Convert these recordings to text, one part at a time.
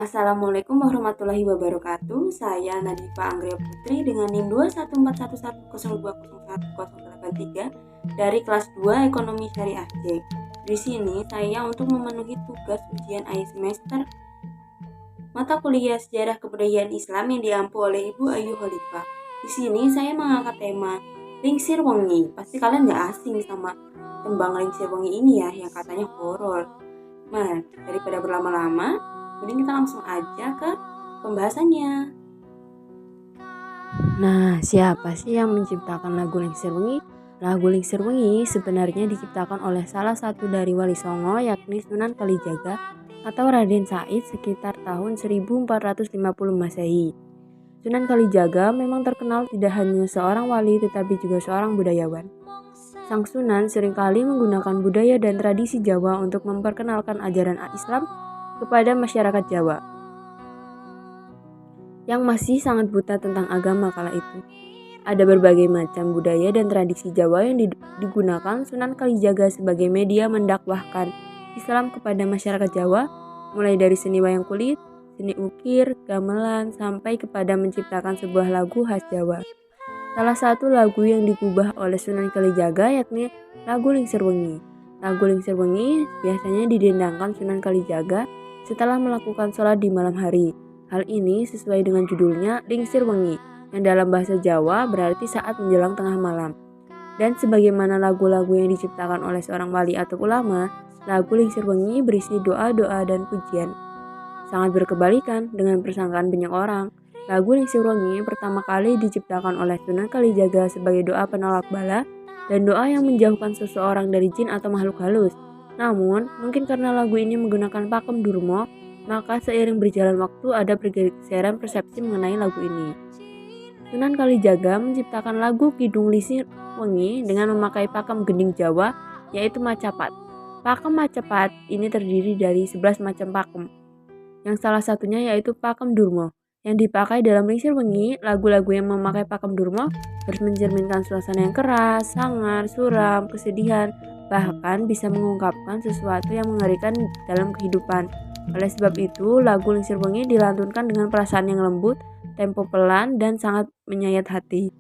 Assalamualaikum warahmatullahi wabarakatuh. Saya Nadifa Anggria Putri dengan NIM 21411020183 dari kelas 2 Ekonomi Syariah C. Di sini saya untuk memenuhi tugas ujian akhir semester mata kuliah Sejarah Kebudayaan Islam yang diampu oleh Ibu Ayu Khalifah. Di sini saya mengangkat tema Lingsir Wengi. Pasti kalian nggak asing sama tembang Lingsir Wengi ini ya, yang katanya horor. Nah, daripada berlama-lama, mending kita langsung aja ke pembahasannya. Nah, siapa sih yang menciptakan lagu Lingsir Wengi? Lagu Lingsir Wengi sebenarnya diciptakan oleh salah satu dari Wali Songo, yakni Sunan Kalijaga atau Raden Said sekitar tahun 1450 Masehi. Sunan Kalijaga memang terkenal tidak hanya seorang wali tetapi juga seorang budayawan. Sang Sunan seringkali menggunakan budaya dan tradisi Jawa untuk memperkenalkan ajaran Islam kepada masyarakat Jawa yang masih sangat buta tentang agama kala itu. Ada berbagai macam budaya dan tradisi Jawa yang digunakan Sunan Kalijaga sebagai media mendakwahkan Islam kepada masyarakat Jawa, mulai dari seni wayang kulit, seni ukir, gamelan, sampai kepada menciptakan sebuah lagu khas Jawa. Salah satu lagu yang digubah oleh Sunan Kalijaga yakni lagu Lingsir Wengi. Lagu Lingsir Wengi biasanya didendangkan Sunan Kalijaga setelah melakukan sholat di malam hari. Hal ini sesuai dengan judulnya Lingsir Wengi, yang dalam bahasa Jawa berarti saat menjelang tengah malam. Dan sebagaimana lagu-lagu yang diciptakan oleh seorang wali atau ulama, lagu Lingsir Wengi berisi doa-doa dan pujian. Sangat berkebalikan dengan persangkaan banyak orang. Lagu Lingsir Wengi pertama kali diciptakan oleh Sunan Kalijaga sebagai doa penolak bala dan doa yang menjauhkan seseorang dari jin atau makhluk halus. Namun, mungkin karena lagu ini menggunakan pakem Durmo, maka seiring berjalan waktu ada pergeseran persepsi mengenai lagu ini. Sunan Kalijaga menciptakan lagu Kidung Lingsir Wengi dengan memakai pakem gending Jawa, yaitu Macapat. Pakem Macapat ini terdiri dari 11 macam pakem, yang salah satunya yaitu pakem Durmo. Yang dipakai dalam Lingsir Wengi, lagu-lagu yang memakai pakem Durmo harus mencerminkan suasana yang keras, sangar, suram, kesedihan, bahkan bisa mengungkapkan sesuatu yang mengerikan dalam kehidupan. Oleh sebab itu, lagu Lingsir Wengi dilantunkan dengan perasaan yang lembut, tempo pelan, dan sangat menyayat hati.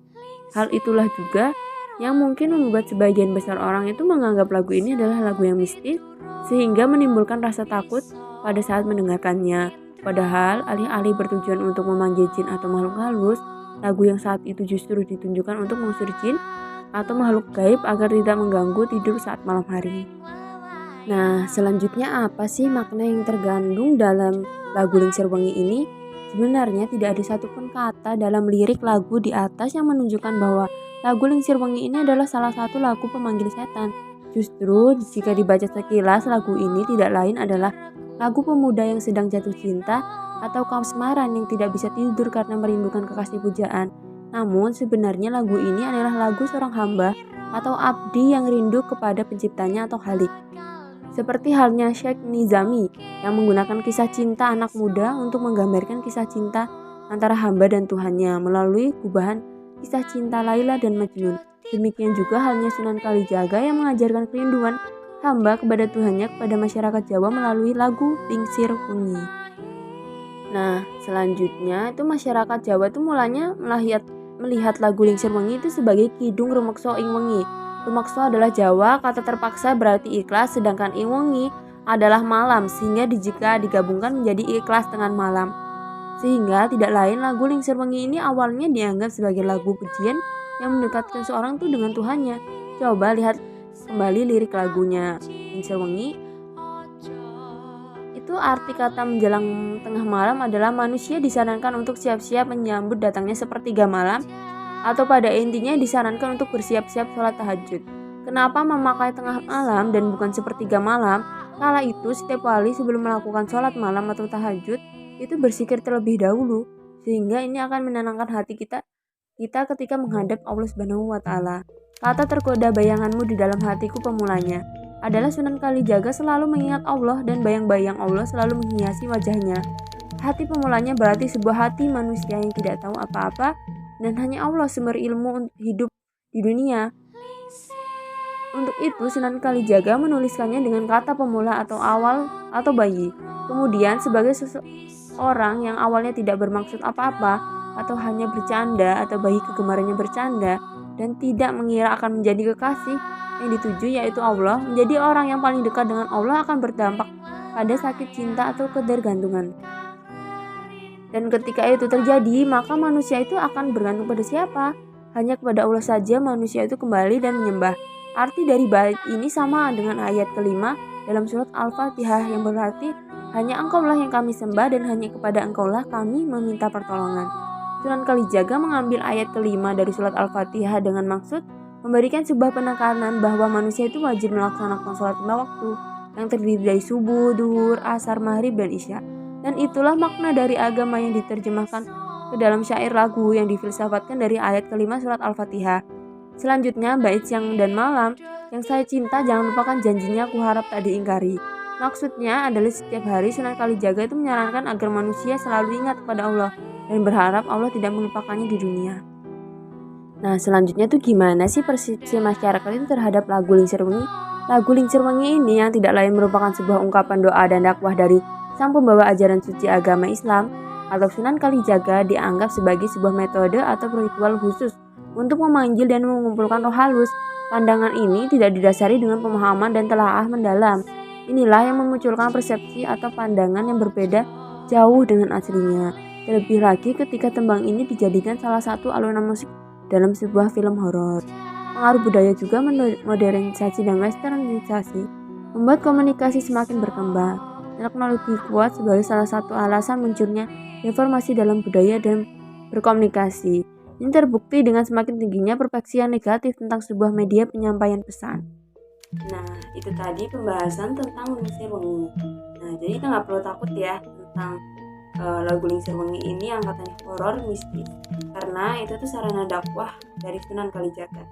Hal itulah juga yang mungkin membuat sebagian besar orang itu menganggap lagu ini adalah lagu yang mistis, sehingga menimbulkan rasa takut pada saat mendengarkannya. Padahal, alih-alih bertujuan untuk memanggil jin atau makhluk halus, lagu yang saat itu justru ditunjukkan untuk mengusir jin atau makhluk gaib agar tidak mengganggu tidur saat malam hari. Nah, selanjutnya apa sih makna yang tergandung dalam lagu Lingsir Wengi ini? Sebenarnya tidak ada satupun kata dalam lirik lagu di atas yang menunjukkan bahwa lagu Lingsir Wengi ini adalah salah satu lagu pemanggil setan. Justru jika dibaca sekilas, lagu ini tidak lain adalah lagu pemuda yang sedang jatuh cinta atau kasmaran yang tidak bisa tidur karena merindukan kekasih pujaan. Namun sebenarnya lagu ini adalah lagu seorang hamba atau abdi yang rindu kepada penciptanya atau Khalik. Seperti halnya Syekh Nizami yang menggunakan kisah cinta anak muda untuk menggambarkan kisah cinta antara hamba dan Tuhannya melalui gubahan kisah cinta Laila dan Majnun. Demikian juga halnya Sunan Kalijaga yang mengajarkan kerinduan hamba kepada Tuhannya kepada masyarakat Jawa melalui lagu Lingsir Wengi. Nah, selanjutnya itu masyarakat Jawa itu mulanya melihat lagu Lingsir Wengi itu sebagai kidung rumekso ing wengi. Rumekso adalah Jawa, kata terpaksa berarti ikhlas, sedangkan ing wengi adalah malam, sehingga jika digabungkan menjadi ikhlas dengan malam. Sehingga tidak lain lagu Lingsir Wengi ini awalnya dianggap sebagai lagu pujian yang mendekatkan seorang tuh dengan Tuhannya. Coba lihat kembali lirik lagunya Lingsir Wengi. Itu arti kata menjelang tengah malam adalah manusia disarankan untuk siap-siap menyambut datangnya sepertiga malam, atau pada intinya disarankan untuk bersiap-siap sholat tahajud. Kenapa memakai tengah malam dan bukan sepertiga malam? Kala itu setiap wali sebelum melakukan sholat malam atau tahajud itu bersikir terlebih dahulu, sehingga ini akan menenangkan hati kita ketika menghadap Allah Subhanahu wa Ta'ala. Kata tergoda bayanganmu di dalam hatiku pemulanya adalah Sunan Kalijaga selalu mengingat Allah dan bayang-bayang Allah selalu menghiasi wajahnya. Hati pemulanya berarti sebuah hati manusia yang tidak tahu apa-apa dan hanya Allah sumber ilmu untuk hidup di dunia. Untuk itu Sunan Kalijaga menuliskannya dengan kata pemula atau awal atau bayi. Kemudian sebagai seseorang yang awalnya tidak bermaksud apa-apa atau hanya bercanda atau bayi kegemarannya bercanda dan tidak mengira akan menjadi kekasih yang dituju yaitu Allah, menjadi orang yang paling dekat dengan Allah akan berdampak pada sakit cinta atau ketergantungan. Dan ketika itu terjadi, maka manusia itu akan bergantung pada siapa? Hanya kepada Allah saja manusia itu kembali dan menyembah. Arti dari bait ini sama dengan ayat kelima dalam surat Al-Fatihah yang berarti hanya Engkaulah yang kami sembah dan hanya kepada Engkaulah kami meminta pertolongan. Sunan Kalijaga mengambil ayat kelima dari surat Al-Fatihah dengan maksud memberikan sebuah penekanan bahwa manusia itu wajib melaksanakan sholat lima waktu yang terdiri dari subuh, duhur, asar, maghrib, dan isya. Dan itulah makna dari agama yang diterjemahkan ke dalam syair lagu yang difilsafatkan dari ayat kelima surat Al-Fatihah. Selanjutnya, bait siang dan malam, yang saya cinta jangan lupakan janjinya ku harap tak diingkari. Maksudnya adalah setiap hari Sunan Kalijaga itu menyarankan agar manusia selalu ingat kepada Allah dan berharap Allah tidak melupakannya di dunia. Nah, selanjutnya tuh gimana sih persepsi masyarakat itu terhadap lagu Lingsir Wengi? Lagu Lingsir Wengi ini yang tidak lain merupakan sebuah ungkapan doa dan dakwah dari sang pembawa ajaran suci agama Islam atau Sunan Kalijaga dianggap sebagai sebuah metode atau ritual khusus untuk memanggil dan mengumpulkan roh halus. Pandangan ini tidak didasari dengan pemahaman dan telaah mendalam. Inilah yang memunculkan persepsi atau pandangan yang berbeda jauh dengan aslinya. Terlebih lagi ketika tembang ini dijadikan salah satu alunan musik dalam sebuah film horor. Pengaruh budaya juga modernisasi dan westernisasi membuat komunikasi semakin berkembang. Teknologi kuat sebagai salah satu alasan munculnya reformasi dalam budaya dan berkomunikasi. Ini terbukti dengan semakin tingginya persepsi negatif tentang sebuah media penyampaian pesan. Nah, itu tadi pembahasan tentang Lingsir Wengi. Nah, jadi kita nggak perlu takut ya tentang lagu Lingsir Wengi ini yang katanya horor mistis, karena itu tuh sarana dakwah dari Sunan Kalijaga.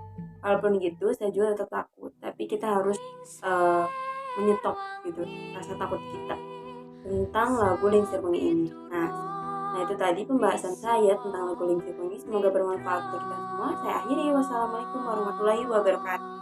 Walaupun gitu, saya juga tetap takut, tapi kita harus menyetop gitu rasa takut kita tentang lagu Lingsir Wengi ini. Nah itu tadi pembahasan saya tentang lagu Lingsir Wengi. Semoga bermanfaat untuk kita semua. Saya akhiri. Wassalamualaikum warahmatullahi wabarakatuh.